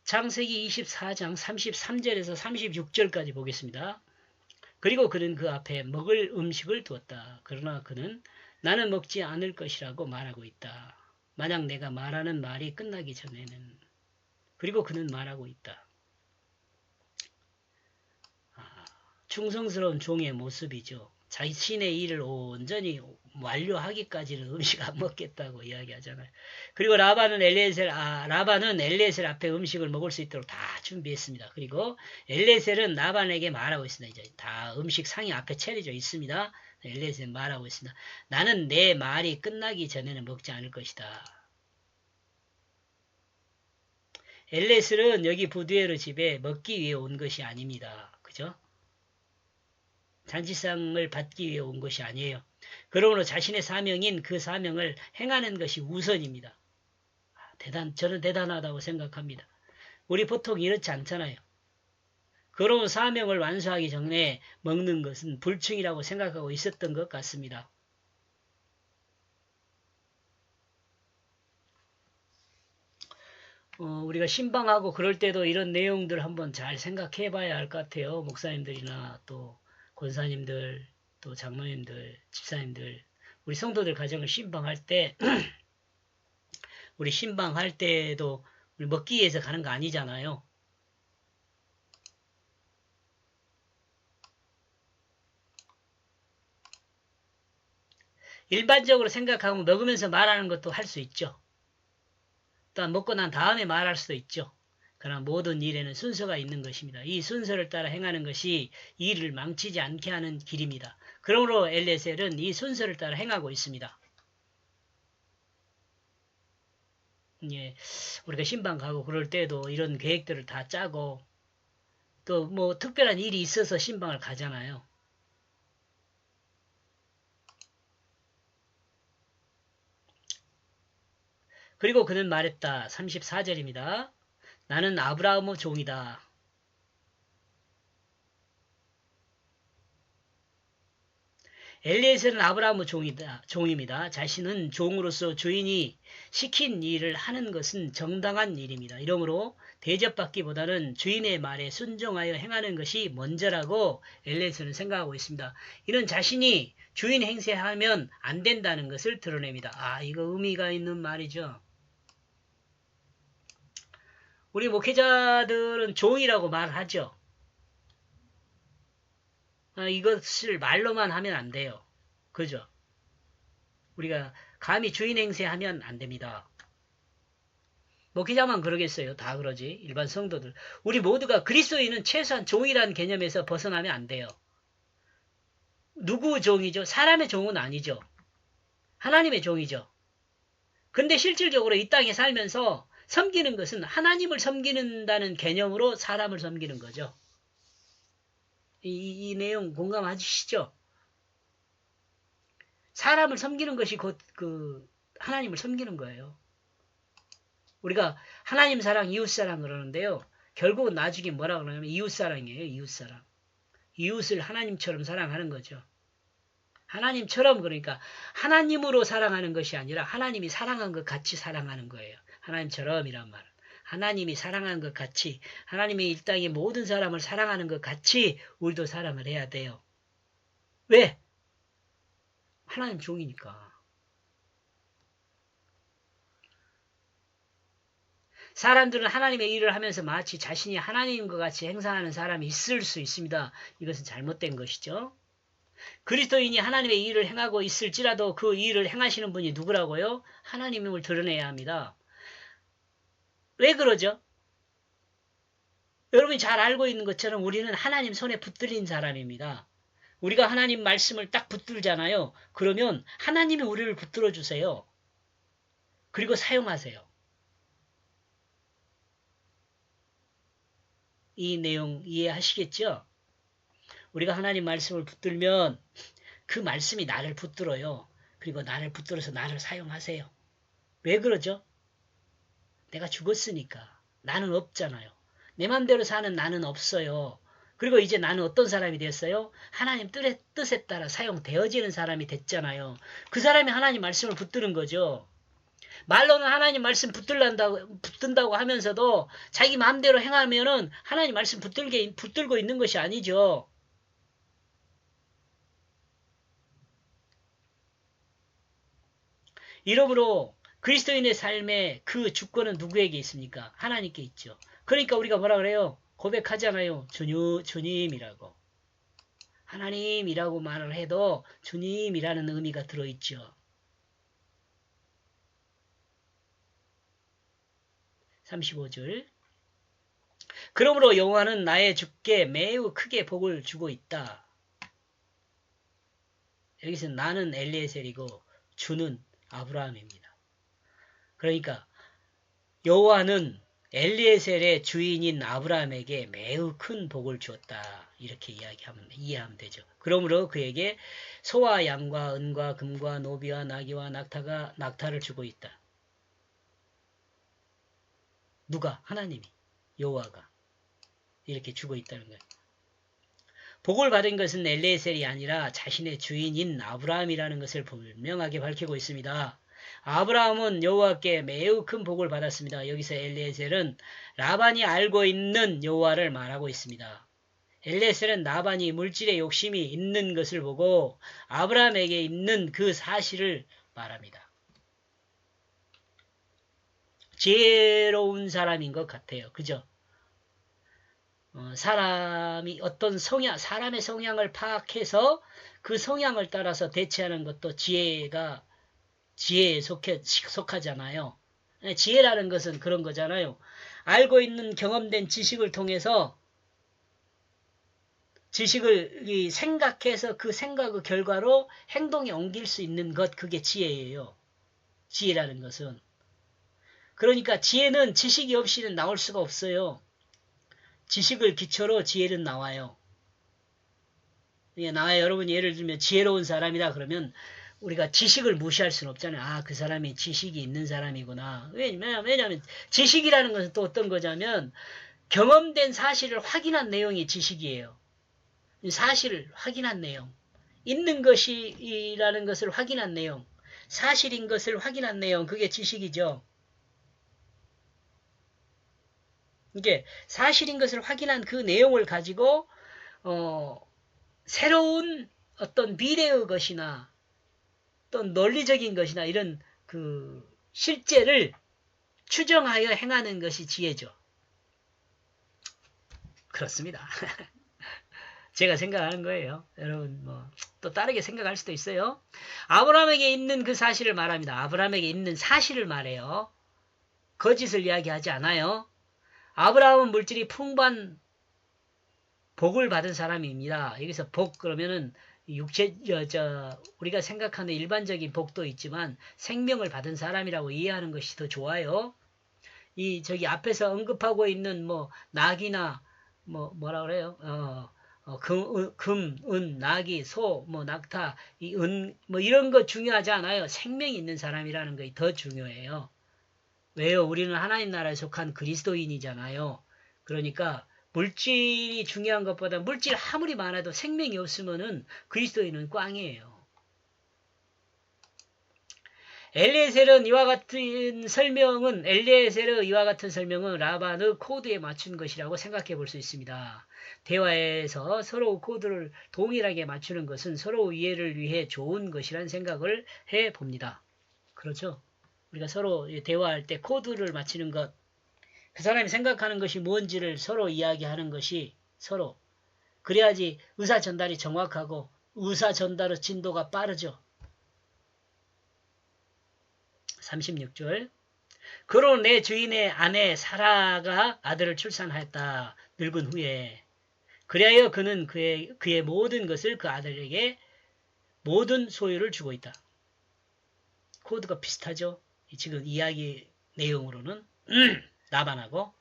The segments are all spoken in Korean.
창세기 24장 33절에서 36절까지 보겠습니다. 그리고 그는 그 앞에 먹을 음식을 두었다. 그러나 그는 나는 먹지 않을 것이라고 말하고 있다. 만약 내가 말하는 말이 끝나기 전에는. 그리고 그는 말하고 있다. 충성스러운 종의 모습이죠. 자신의 일을 온전히 완료하기까지는 음식 안 먹겠다고 이야기하잖아요. 그리고 라반은 엘리에셀 앞에 음식을 먹을 수 있도록 다 준비했습니다. 그리고 엘리에셀은 라반에게 말하고 있습니다. 이제 다 음식 상이 앞에 차려져 있습니다. 엘리에셀 말하고 있습니다. 나는 내 말이 끝나기 전에는 먹지 않을 것이다. 엘리에셀은 여기 부두에르 집에 먹기 위해 온 것이 아닙니다. 그죠? 잔치상을 받기 위해 온 것이 아니에요. 그러므로 자신의 사명인 그 사명을 행하는 것이 우선입니다. 저는 대단하다고 생각합니다. 우리 보통 이렇지 않잖아요. 그러므로 사명을 완수하기 전에 먹는 것은 불충이라고 생각하고 있었던 것 같습니다. 우리가 신방하고 그럴 때도 이런 내용들 한번 잘 생각해 봐야 할 것 같아요. 목사님들이나 또 권사님들, 또 장로님들, 집사님들, 우리 성도들 가정을 신방할 때 우리 신방할 때도 우리 먹기 위해서 가는 거 아니잖아요. 일반적으로 생각하면 먹으면서 말하는 것도 할 수 있죠. 또한 먹고 난 다음에 말할 수도 있죠. 그러나 모든 일에는 순서가 있는 것입니다. 이 순서를 따라 행하는 것이 일을 망치지 않게 하는 길입니다. 그러므로 엘레셀은 이 순서를 따라 행하고 있습니다. 예, 우리가 신방 가고 그럴 때도 이런 계획들을 다 짜고 또 뭐 특별한 일이 있어서 신방을 가잖아요. 그리고 그는 말했다. 34절입니다. 나는 아브라함의 종이다. 엘리에셀은 아브라함의 종입니다. 자신은 종으로서 주인이 시킨 일을 하는 것은 정당한 일입니다. 이러므로 대접받기보다는 주인의 말에 순종하여 행하는 것이 먼저라고 엘리에셀은 생각하고 있습니다. 이는 자신이 주인 행세하면 안 된다는 것을 드러냅니다. 이거 의미가 있는 말이죠. 우리 목회자들은 종이라고 말하죠. 이것을 말로만 하면 안 돼요. 그죠? 우리가 감히 주인 행세하면 안 됩니다. 목회자만 그러겠어요. 다 그러지. 일반 성도들. 우리 모두가 그리스도인은 최소한 종이라는 개념에서 벗어나면 안 돼요. 누구 종이죠? 사람의 종은 아니죠. 하나님의 종이죠. 근데 실질적으로 이 땅에 살면서 섬기는 것은 하나님을 섬기는다는 개념으로 사람을 섬기는 거죠. 이 내용 공감하시죠? 사람을 섬기는 것이 곧 하나님을 섬기는 거예요. 우리가 하나님 사랑, 이웃 사랑 그러는데요. 결국은 나중에 뭐라 그러냐면 이웃 사랑이에요. 이웃 사랑. 이웃을 하나님처럼 사랑하는 거죠. 하나님처럼 그러니까 하나님으로 사랑하는 것이 아니라 하나님이 사랑한 것 같이 사랑하는 거예요. 하나님처럼이란 말은. 하나님이 사랑하는 것 같이 하나님이 이 땅의 모든 사람을 사랑하는 것 같이 우리도 사랑을 해야 돼요. 왜? 하나님 종이니까. 사람들은 하나님의 일을 하면서 마치 자신이 하나님과 같이 행사하는 사람이 있을 수 있습니다. 이것은 잘못된 것이죠. 그리스도인이 하나님의 일을 행하고 있을지라도 그 일을 행하시는 분이 누구라고요? 하나님임을 드러내야 합니다. 왜 그러죠? 여러분이 잘 알고 있는 것처럼 우리는 하나님 손에 붙들린 사람입니다. 우리가 하나님 말씀을 딱 붙들잖아요. 그러면 하나님이 우리를 붙들어 주세요. 그리고 사용하세요. 이 내용 이해하시겠죠? 우리가 하나님 말씀을 붙들면 그 말씀이 나를 붙들어요. 그리고 나를 붙들어서 나를 사용하세요. 왜 그러죠? 내가 죽었으니까. 나는 없잖아요. 내 맘대로 사는 나는 없어요. 그리고 이제 나는 어떤 사람이 됐어요? 하나님 뜻에 따라 사용되어지는 사람이 됐잖아요. 그 사람이 하나님 말씀을 붙드는 거죠. 말로는 하나님 말씀 붙든다고 하면서도 자기 마음대로 행하면은 하나님 말씀 붙들고 있는 것이 아니죠. 이러므로 그리스도인의 삶의 그 주권은 누구에게 있습니까? 하나님께 있죠. 그러니까 우리가 뭐라 그래요? 고백하잖아요. 주님이라고. 하나님이라고 말을 해도 주님이라는 의미가 들어있죠. 35절. 그러므로 여호와는 나의 주께 매우 크게 복을 주고 있다. 여기서 나는 엘리에셀이고 주는 아브라함입니다. 그러니까 여호와는 엘리에셀의 주인인 아브라함에게 매우 큰 복을 주었다. 이렇게 이해하면 되죠. 그러므로 그에게 소와 양과 은과 금과 노비와 나귀와 낙타를 주고 있다. 누가? 하나님이. 여호와가. 이렇게 주고 있다는 거예요. 복을 받은 것은 엘리에셀이 아니라 자신의 주인인 아브라함이라는 것을 분명하게 밝히고 있습니다. 아브라함은 여호와께 매우 큰 복을 받았습니다. 여기서 엘리에셀은 라반이 알고 있는 여호와를 말하고 있습니다. 엘리에셀은 라반이 물질에 욕심이 있는 것을 보고 아브라함에게 있는 그 사실을 말합니다. 지혜로운 사람인 것 같아요. 그죠? 사람이 어떤 사람의 성향을 파악해서 그 성향을 따라서 대처하는 것도 지혜에 속하잖아요. 지혜라는 것은 그런 거잖아요. 알고 있는 경험된 지식을 통해서 지식을 생각해서 그 생각의 결과로 행동에 옮길 수 있는 것, 그게 지혜예요. 지혜라는 것은. 그러니까 지혜는 지식이 없이는 나올 수가 없어요. 지식을 기초로 지혜는 나와요. 여러분 예를 들면 지혜로운 사람이다 그러면 우리가 지식을 무시할 수는 없잖아요. 아, 그 사람이 지식이 있는 사람이구나. 왜냐하면 지식이라는 것은 또 어떤 거냐면 경험된 사실을 확인한 내용이 지식이에요. 사실을 확인한 내용. 있는 것이라는 것을 확인한 내용. 사실인 것을 확인한 내용. 그게 지식이죠. 이게 사실인 것을 확인한 그 내용을 가지고 새로운 어떤 미래의 것이나 또 논리적인 것이나 이런 그 실제를 추정하여 행하는 것이 지혜죠. 그렇습니다. 제가 생각하는 거예요. 여러분 또 다르게 생각할 수도 있어요. 아브라함에게 있는 그 사실을 말합니다. 아브라함에게 있는 사실을 말해요. 거짓을 이야기하지 않아요. 아브라함은 물질이 풍부한 복을 받은 사람입니다. 여기서 복 그러면은 우리가 생각하는 일반적인 복도 있지만 생명을 받은 사람이라고 이해하는 것이 더 좋아요. 저기 앞에서 언급하고 있는 낙이나 뭐라 그래요? 은, 낙이, 소, 낙타, 이런 거 중요하지 않아요. 생명이 있는 사람이라는 것이 더 중요해요. 왜요? 우리는 하나님 나라에 속한 그리스도인이잖아요. 그러니까 물질이 중요한 것보다 물질 아무리 많아도 생명이 없으면은 그리스도인은 꽝이에요. 엘리에셀의 이와 같은 설명은 라반의 코드에 맞춘 것이라고 생각해 볼 수 있습니다. 대화에서 서로 코드를 동일하게 맞추는 것은 서로 이해를 위해 좋은 것이라는 생각을 해 봅니다. 그렇죠? 우리가 서로 대화할 때 코드를 맞추는 것, 그 사람이 생각하는 것이 뭔지를 서로 이야기하는 것이 서로. 그래야지 의사 전달이 정확하고 의사 전달의 진도가 빠르죠. 36절. 그로 내 주인의 아내 사라가 아들을 출산하였다. 늙은 후에. 그리하여 그는 그의 모든 것을 그 아들에게 모든 소유를 주고 있다. 코드가 비슷하죠? 지금 이야기 내용으로는 라반하고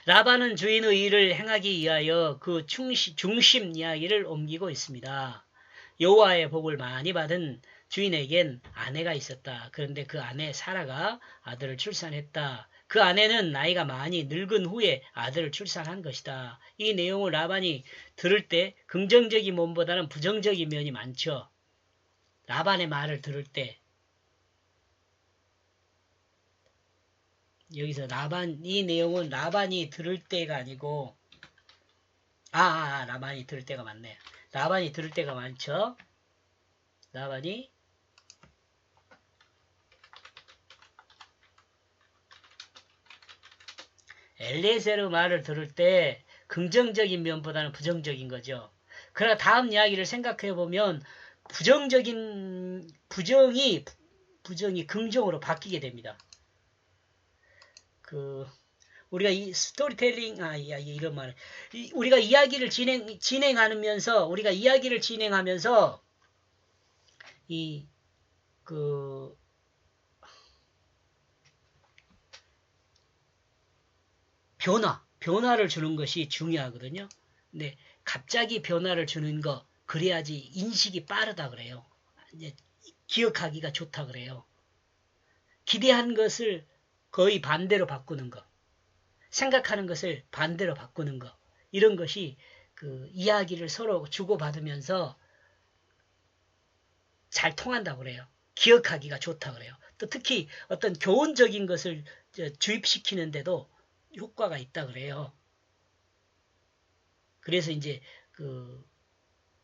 라반은 주인의 일을 행하기 위하여 그 중심 이야기를 옮기고 있습니다. 여호와의 복을 많이 받은 주인에겐 아내가 있었다. 그런데 그 아내 사라가 아들을 출산했다. 그 아내는 나이가 많이 늙은 후에 아들을 출산한 것이다. 이 내용을 라반이 들을 때 긍정적인 면보다는 부정적인 면이 많죠. 라반의 말을 들을 때 여기서 이 내용은 라반이 들을 때가 아니고, 라반이 들을 때가 많네. 라반이 들을 때가 많죠. 라반이 엘리에셀의 말을 들을 때 긍정적인 면보다는 부정적인 거죠. 그러나 다음 이야기를 생각해 보면 부정이 긍정으로 바뀌게 됩니다. 우리가 이 스토리텔링, 이런 말, 우리가 이야기를 진행하면서, 변화를 주는 것이 중요하거든요. 근데 갑자기 변화를 주는 거, 그래야지 인식이 빠르다 그래요. 이제 기억하기가 좋다 그래요. 기대한 것을 거의 반대로 바꾸는 거, 생각하는 것을 반대로 바꾸는 거, 이런 것이 이야기를 서로 주고받으면서 잘 통한다고 그래요. 기억하기가 좋다 그래요. 또 특히 어떤 교훈적인 것을 주입시키는데도 효과가 있다 그래요. 그래서 이제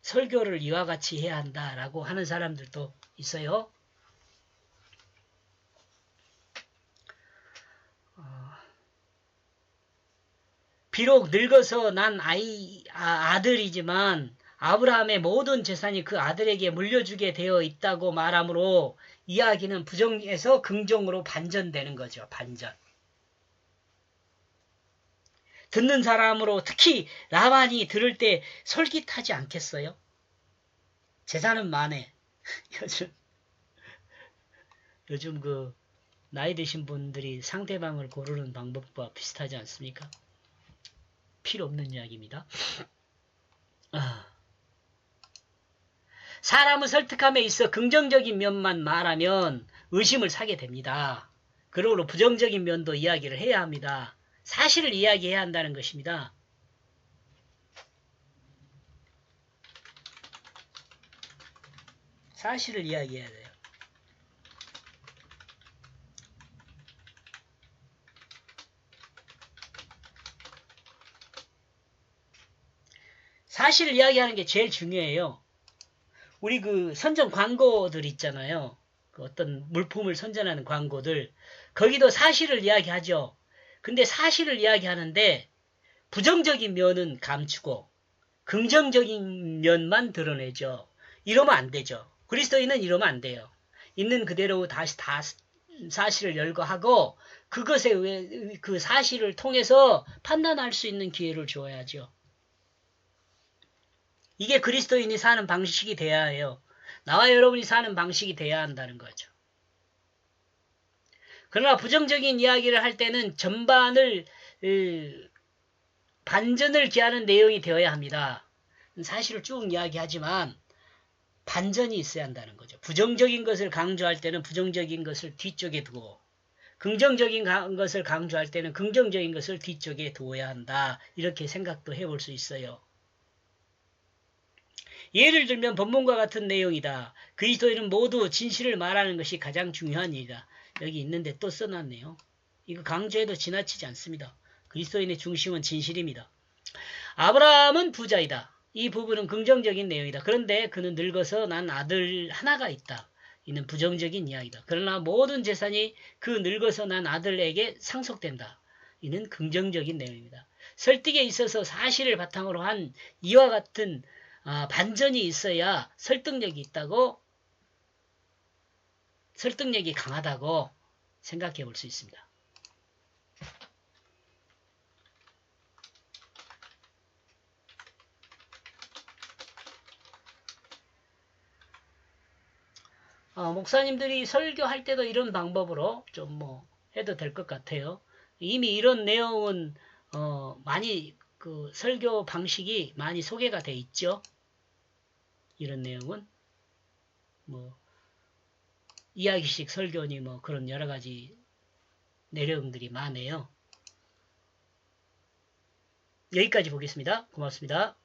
설교를 이와 같이 해야 한다라고 하는 사람들도 있어요. 비록 늙어서 난 아들이지만 아브라함의 모든 재산이 그 아들에게 물려주게 되어 있다고 말하므로 이야기는 부정에서 긍정으로 반전되는 거죠. 반전. 듣는 사람으로 특히 라반이 들을 때 솔깃하지 않겠어요? 재산은 많네. 요즘 나이 드신 분들이 상대방을 고르는 방법과 비슷하지 않습니까? 필요 없는 이야기입니다. 사람을 설득함에 있어 긍정적인 면만 말하면 의심을 사게 됩니다. 그러므로 부정적인 면도 이야기를 해야 합니다. 사실을 이야기해야 한다는 것입니다. 사실을 이야기해야 돼요. 사실을 이야기하는 게 제일 중요해요. 우리 선전 광고들 있잖아요. 어떤 물품을 선전하는 광고들. 거기도 사실을 이야기하죠. 근데 사실을 이야기하는데 부정적인 면은 감추고 긍정적인 면만 드러내죠. 이러면 안 되죠. 그리스도인은 이러면 안 돼요. 있는 그대로 다시 다 사실을 열거하고 그 사실을 통해서 판단할 수 있는 기회를 줘야죠. 이게 그리스도인이 사는 방식이 돼야 해요. 나와 여러분이 사는 방식이 돼야 한다는 거죠. 그러나 부정적인 이야기를 할 때는 반전을 기하는 내용이 되어야 합니다. 사실을 쭉 이야기하지만 반전이 있어야 한다는 거죠. 부정적인 것을 강조할 때는 부정적인 것을 뒤쪽에 두고 긍정적인 것을 강조할 때는 긍정적인 것을 뒤쪽에 두어야 한다. 이렇게 생각도 해볼 수 있어요. 예를 들면 본문과 같은 내용이다. 그리스도인은 모두 진실을 말하는 것이 가장 중요한 일이다. 여기 있는데 또 써놨네요. 이거 강조해도 지나치지 않습니다. 그리스도인의 중심은 진실입니다. 아브라함은 부자이다. 이 부분은 긍정적인 내용이다. 그런데 그는 늙어서 난 아들 하나가 있다. 이는 부정적인 이야기다. 그러나 모든 재산이 그 늙어서 난 아들에게 상속된다. 이는 긍정적인 내용입니다. 설득에 있어서 사실을 바탕으로 한 이와 같은 반전이 있어야 설득력이 강하다고 생각해 볼 수 있습니다. 목사님들이 설교할 때도 이런 방법으로 좀 해도 될 것 같아요. 이미 이런 내용은 많이 설교 방식이 많이 소개가 돼 있죠. 이런 내용은 이야기식 설교니 그런 여러 가지 내용들이 많아요. 여기까지 보겠습니다. 고맙습니다.